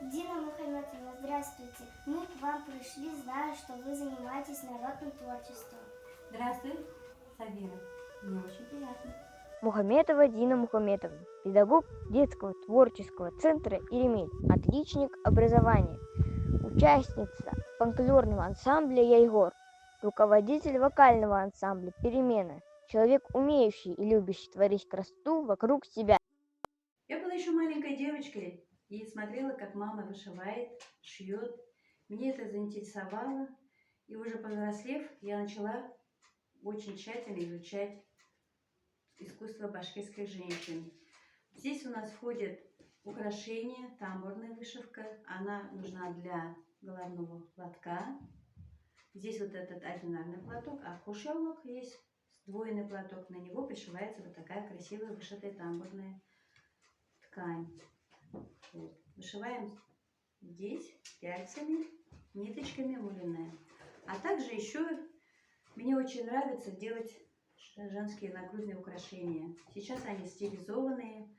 Дина Мухаметовна, здравствуйте. Мы к вам пришли, зная, что вы занимаетесь народным творчеством. Здравствуй, Сабира. Мне очень приятно. Мухаметова Дина Мухаметовна, педагог детского творческого центра «Иремель», отличник образования, участница фольклорного ансамбля «Яйгор», руководитель вокального ансамбля «Перемена», человек, умеющий и любящий творить красоту вокруг себя. Я была еще маленькой девочкой и смотрела, как мама вышивает, шьет. Мне это заинтересовало, и уже повзрослев, я начала очень тщательно изучать искусство башкирских женщин. Здесь у нас входят украшения, тамбурная вышивка. Она нужна для головного платка. Здесь вот этот одинарный платок, а кушелок есть сдвоенный платок. На него пришивается вот такая красивая вышитая тамбурная ткань. Вот. Вышиваем здесь пяльцами, ниточками мулине. А также еще мне очень нравится делать женские нагрудные украшения. Сейчас они стилизованные.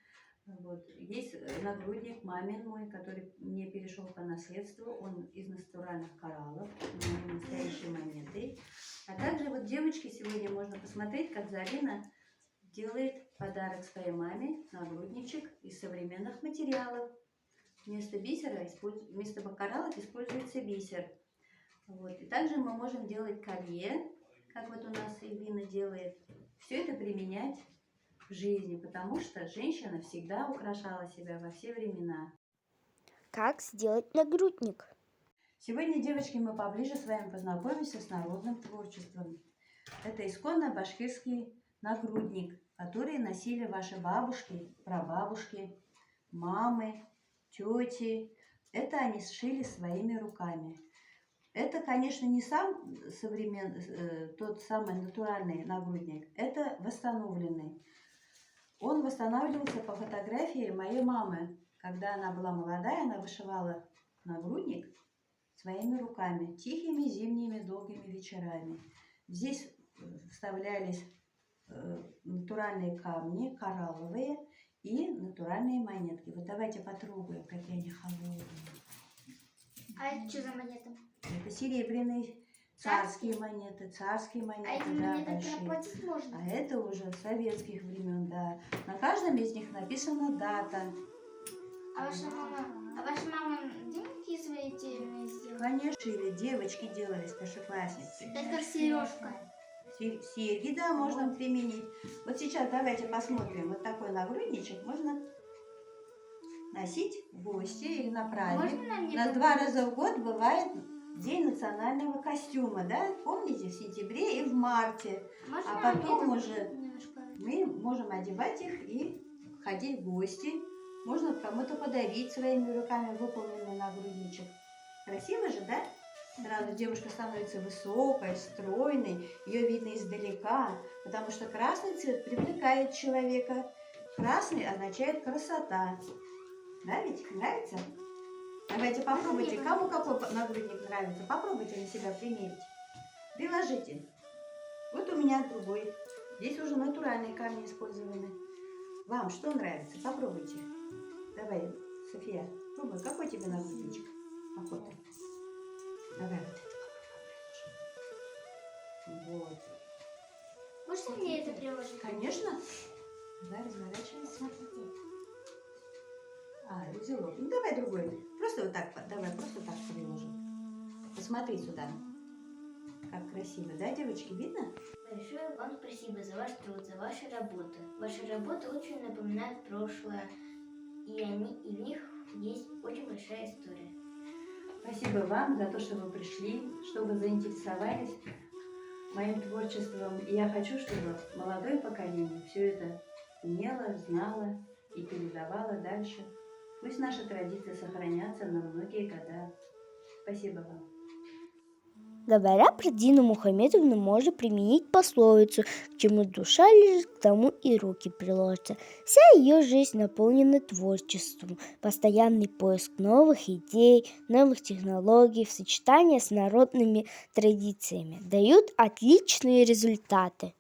Вот. Есть нагрудник мамин мой, который мне перешел по наследству. Он из натуральных кораллов, настоящие монеты. А также вот девочки сегодня можно посмотреть, как Зарина делает подарок своей маме, нагрудничек из современных материалов. Вместо бисера, вместо кораллов используется бисер. Вот. И также мы можем делать колье, как вот у нас Эльвина делает. Все это применять в жизни, потому что женщина всегда украшала себя во все времена. Как сделать нагрудник? Сегодня, девочки, мы поближе с вами познакомимся с народным творчеством. Это исконно башкирский нагрудник, который носили ваши бабушки, прабабушки, мамы, тети. Это они сшили своими руками. Это, конечно, не сам тот самый натуральный нагрудник, это восстановленный. Он восстанавливался по фотографии моей мамы. Когда она была молодая, она вышивала нагрудник своими руками, тихими зимними долгими вечерами. Здесь вставлялись натуральные камни, коралловые и натуральные монетки. Вот давайте потрогаем, какие они холодные. А это что за монета? Это серебряные царские монеты, А эти монеты большие. проплатить можно? А это уже советских времен, да. На каждом из них написана дата. А ваша мама деньги свои те сделала? Конечно, или девочки делали, старшеклассницы. Это как сережка. Серьги, да, можно применить. Вот сейчас давайте посмотрим. Вот такой нагрудничек можно носить в гости или на праздник. Можно на У мне? нас 2 раза в год бывает День национального костюма, да? Помните, в сентябре и в марте. Можно А на мне потом так уже немножко? мы можем одевать их и ходить в гости. Можно кому-то подарить своими руками выполненный нагрудничек. Красиво же, да? Сразу девушка становится высокой, стройной, ее видно издалека, потому что красный цвет привлекает человека. Красный означает красота. Да, ведь нравится? Давайте попробуйте, кому какой нагрудник нравится, попробуйте на себя примерить. Приложите. Вот у меня другой. Здесь уже натуральные камни использованы. Вам что нравится? Попробуйте. Давай, София, пробуй. Какой тебе нагрудничек? Охота. Давай вот это. Вот. Можно мне это приложить? Конечно. Да, разворачивайся. Узелок. Ну давай другой. Просто вот так, давай, просто так приложим. Посмотри сюда. Как красиво, да, девочки, видно? Большое вам спасибо за ваш труд, за ваши работы. Ваши работы очень напоминают прошлое, и в них есть очень большая история. Спасибо вам за то, что вы пришли, что вы заинтересовались моим творчеством. И я хочу, чтобы молодое поколение все это умело, знало и передавало дальше. Пусть наши традиции сохранятся на многие года. Спасибо вам. Говоря про Дину Мухаметовну, можно применить пословицу «К чему душа лежит, к тому и руки приложатся». Вся ее жизнь наполнена творчеством, постоянный поиск новых идей, новых технологий в сочетании с народными традициями дают отличные результаты.